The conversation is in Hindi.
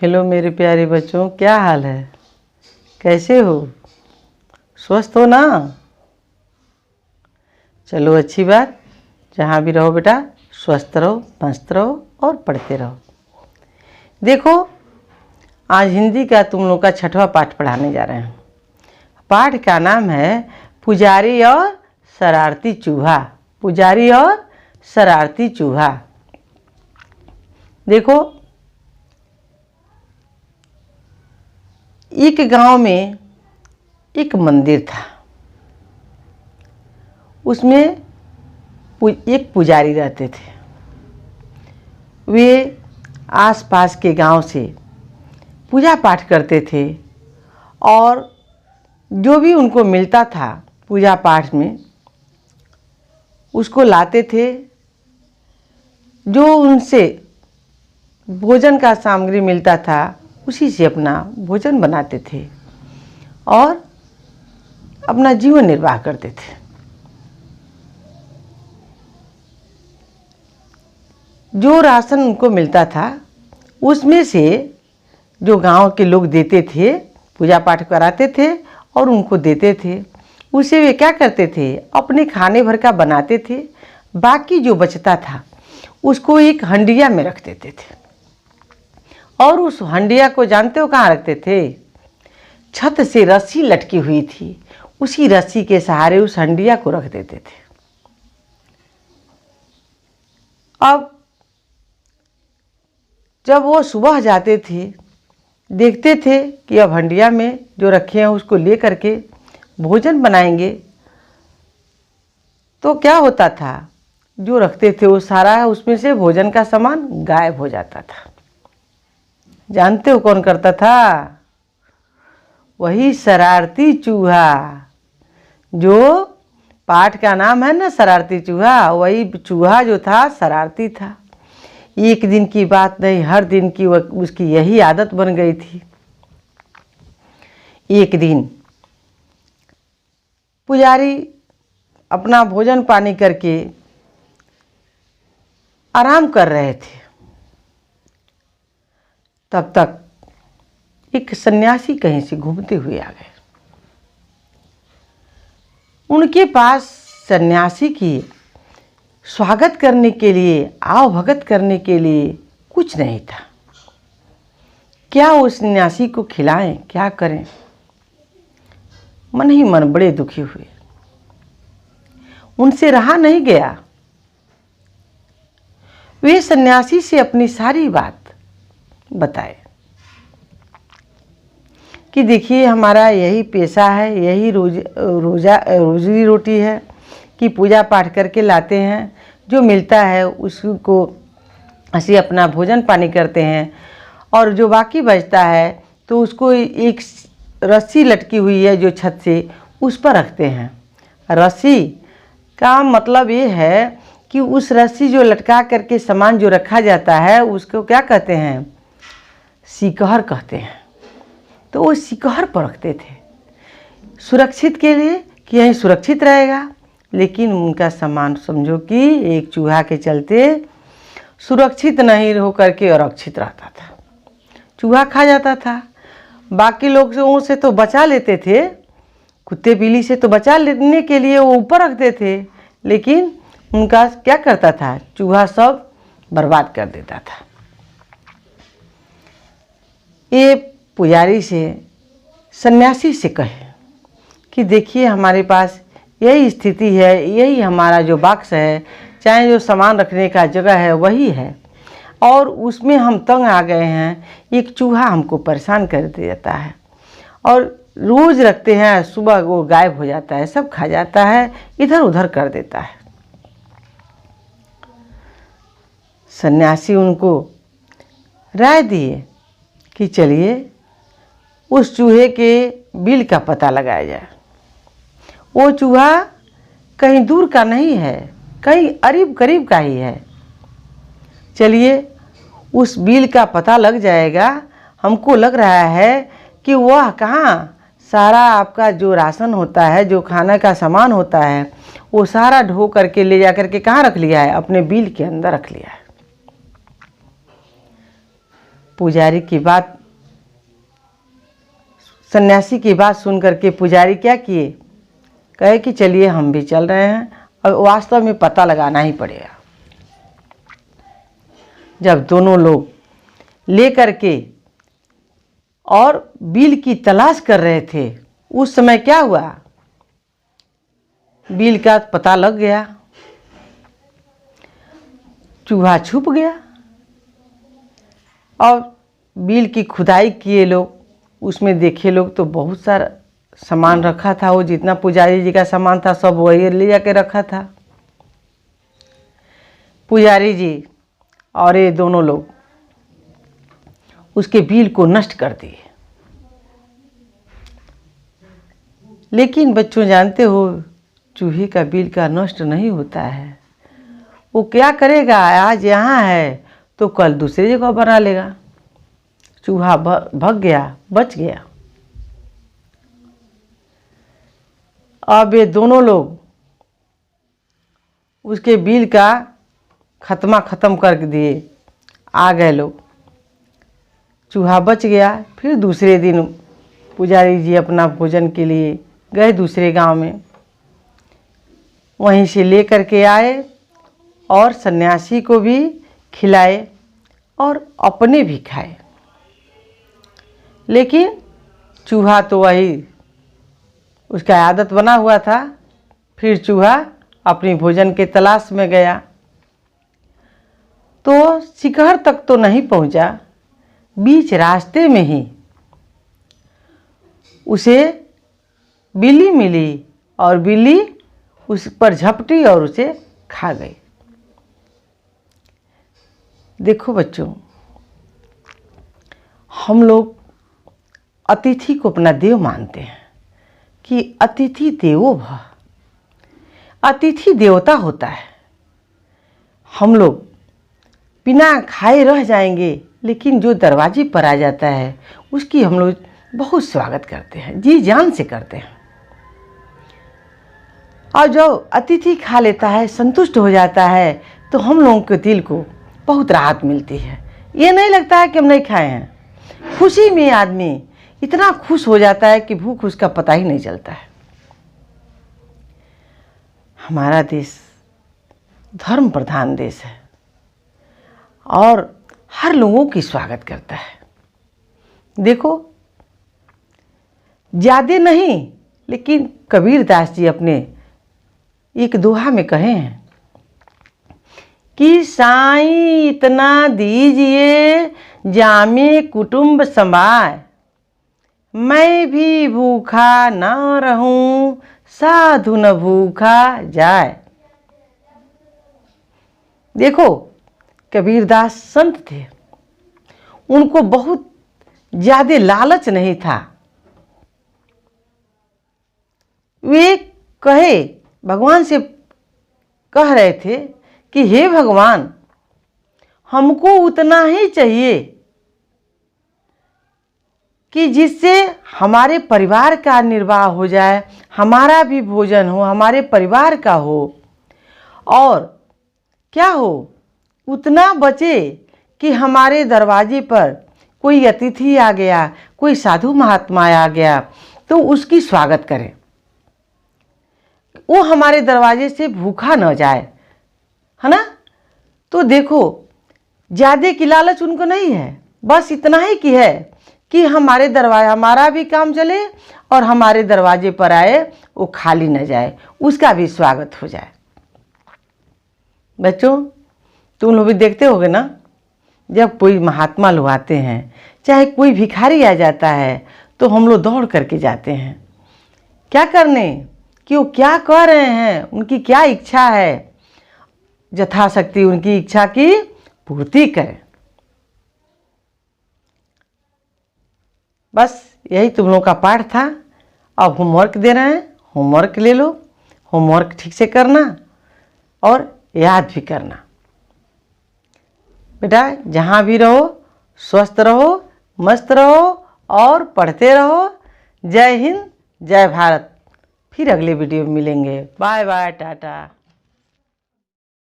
हेलो मेरे प्यारे बच्चों, क्या हाल है? कैसे हो? स्वस्थ हो ना? चलो अच्छी बात। जहाँ भी रहो बेटा, स्वस्थ रहो, मस्त रहो और पढ़ते रहो। देखो, आज हिंदी का तुम लोग का 6वां पाठ पढ़ाने जा रहे हैं। पाठ का नाम है पुजारी और शरारती चूहा। पुजारी और शरारती चूहा। देखो, एक गांव में एक मंदिर था। उसमें एक पुजारी रहते थे। वे आसपास के गांव से पूजा पाठ करते थे और जो भी उनको मिलता था पूजा पाठ में उसको लाते थे। जो उनसे भोजन का सामग्री मिलता था उसी से अपना भोजन बनाते थे और अपना जीवन निर्वाह करते थे। जो राशन उनको मिलता था उसमें से जो गांव के लोग देते थे, पूजा पाठ कराते थे और उनको देते थे, उसे वे क्या करते थे, अपने खाने भर का बनाते थे। बाकी जो बचता था उसको एक हंडिया में रख देते थे और उस हंडिया को जानते हो कहाँ रखते थे? छत से रस्सी लटकी हुई थी, उसी रस्सी के सहारे उस हंडिया को रख देते थे। अब जब वो सुबह जाते थे, देखते थे कि अब हंडिया में जो रखे हैं उसको ले करके भोजन बनाएंगे, तो क्या होता था, जो रखते थे वो सारा उसमें से भोजन का सामान गायब हो जाता था। जानते हो कौन करता था? वही शरारती चूहा। जो पाठ का नाम है ना शरारती चूहा, वही चूहा जो था शरारती था। एक दिन की बात नहीं, हर दिन की उसकी यही आदत बन गई थी। एक दिन पुजारी अपना भोजन पानी करके आराम कर रहे थे, तब तक एक सन्यासी कहीं से घूमते हुए आ गए। उनके पास सन्यासी की स्वागत करने के लिए, आव भगत करने के लिए कुछ नहीं था। क्या उस सन्यासी को खिलाएं, क्या करें? मन ही मन बड़े दुखी हुए। उनसे रहा नहीं गया। वे सन्यासी से अपनी सारी बात बताए कि देखिए, हमारा यही पेशा है, यही रोजी रोटी है कि पूजा पाठ करके लाते हैं, जो मिलता है उसको ऐसे अपना भोजन पानी करते हैं और जो बाकी बचता है तो उसको एक रस्सी लटकी हुई है जो छत से, उस पर रखते हैं। रस्सी का मतलब ये है कि उस रस्सी जो लटका करके सामान जो रखा जाता है उसको क्या कहते हैं? सिकहर कहते हैं। तो वो सिकहर पर रखते थे सुरक्षित के लिए कि यहीं सुरक्षित रहेगा। लेकिन उनका सामान समझो कि एक चूहा के चलते सुरक्षित नहीं हो करके अरक्षित रहता था। चूहा खा जाता था। बाकी लोगों से तो बचा लेते थे, कुत्ते बिल्ली से तो बचा लेने के लिए वो ऊपर रखते थे, लेकिन उनका क्या करता था, चूहा सब बर्बाद कर देता था। ये पुजारी से सन्यासी से कहे कि देखिए, हमारे पास यही स्थिति है, यही हमारा जो बॉक्स है, चाहे जो सामान रखने का जगह है वही है और उसमें हम तंग आ गए हैं। एक चूहा हमको परेशान कर देता है और रोज़ रखते हैं, सुबह वो गायब हो जाता है, सब खा जाता है, इधर उधर कर देता है। सन्यासी उनको राय दिए कि चलिए उस चूहे के बिल का पता लगाया जाए। वो चूहा कहीं दूर का नहीं है, कहीं करीब करीब का ही है। चलिए उस बिल का पता लग जाएगा। हमको लग रहा है कि वह कहाँ सारा आपका जो राशन होता है, जो खाना का सामान होता है, वो सारा ढो करके ले जा करके कहाँ रख लिया है? अपने बिल के अंदर रख लिया है। पुजारी की बात, सन्यासी की बात सुन करके पुजारी क्या किए, कहे कि चलिए हम भी चल रहे हैं, और वास्तव में पता लगाना ही पड़ेगा। जब दोनों लोग ले करके और बिल की तलाश कर रहे थे, उस समय क्या हुआ, बिल का पता लग गया, चूहा छुप गया। और बिल की खुदाई किए लोग, उसमें देखे लोग तो बहुत सारा सामान रखा था, वो जितना पुजारी जी का सामान था सब वही ले जाके रखा था। पुजारी जी और ये दोनों लोग उसके बिल को नष्ट कर दिए। लेकिन बच्चों जानते हो, चूहे का बिल का नष्ट नहीं होता है। वो क्या करेगा, आज यहाँ है तो कल दूसरी जगह बना लेगा। चूहा भाग गया, बच गया। अब ये दोनों लोग उसके बिल का खत्मा ख़त्म कर दिए, आ गए लोग, चूहा बच गया। फिर दूसरे दिन पुजारी जी अपना भोजन के लिए गए दूसरे गांव में, वहीं से ले करके आए और सन्यासी को भी खिलाए और अपने भी खाए। लेकिन चूहा तो वही उसका आदत बना हुआ था। फिर चूहा अपनी भोजन के तलाश में गया, तो शिखर तक तो नहीं पहुंचा, बीच रास्ते में ही उसे बिल्ली मिली और बिल्ली उस पर झपटी और उसे खा गई। देखो बच्चों, हम लोग अतिथि को अपना देव मानते हैं कि अतिथि देवो भव, अतिथि देवता होता है। हम लोग बिना खाए रह जाएंगे, लेकिन जो दरवाजे पर आ जाता है उसकी हम लोग बहुत स्वागत करते हैं, जी जान से करते हैं। और जो अतिथि खा लेता है, संतुष्ट हो जाता है, तो हम लोगों के दिल को बहुत राहत मिलती है। ये नहीं लगता है कि हम नहीं खाए हैं। खुशी में आदमी इतना खुश हो जाता है कि भूख उसका पता ही नहीं चलता है। हमारा देश धर्म प्रधान देश है और हर लोगों की स्वागत करता है। देखो, ज़्यादा नहीं, लेकिन कबीर दास जी अपने एक दोहा में कहे हैं कि साईं इतना दीजिए जामे कुटुंब समाए, मैं भी भूखा न रहूं साधु न भूखा जाए। देखो, कबीरदास संत थे, उनको बहुत ज़्यादा लालच नहीं था। वे कहे, भगवान से कह रहे थे कि हे भगवान, हमको उतना ही चाहिए कि जिससे हमारे परिवार का निर्वाह हो जाए, हमारा भी भोजन हो, हमारे परिवार का हो, और क्या हो, उतना बचे कि हमारे दरवाजे पर कोई अतिथि आ गया, कोई साधु महात्मा आ गया तो उसकी स्वागत करें, वो हमारे दरवाजे से भूखा न जाए, है ना। तो देखो, ज़्यादा की लालच उनको नहीं है, बस इतना ही की है कि हमारे दरवाजे, हमारा भी काम चले और हमारे दरवाजे पर आए वो खाली न जाए, उसका भी स्वागत हो जाए। बच्चों, तुम लोग भी देखते होगे ना, जब कोई महात्मा लोग आते हैं, चाहे कोई भिखारी आ जाता है, तो हम लोग दौड़ करके जाते हैं क्या करने, कि वो क्या कह रहे हैं, उनकी क्या इच्छा है, यथाशक्ति उनकी इच्छा की पूर्ति करें। बस यही तुम लोगों का पाठ था। अब होमवर्क दे रहे हैं, होमवर्क ले लो, होमवर्क ठीक से करना और याद भी करना। बेटा, जहाँ भी रहो स्वस्थ रहो, मस्त रहो और पढ़ते रहो। जय हिंद, जय भारत। फिर अगले वीडियो में मिलेंगे। Bye bye, Tata.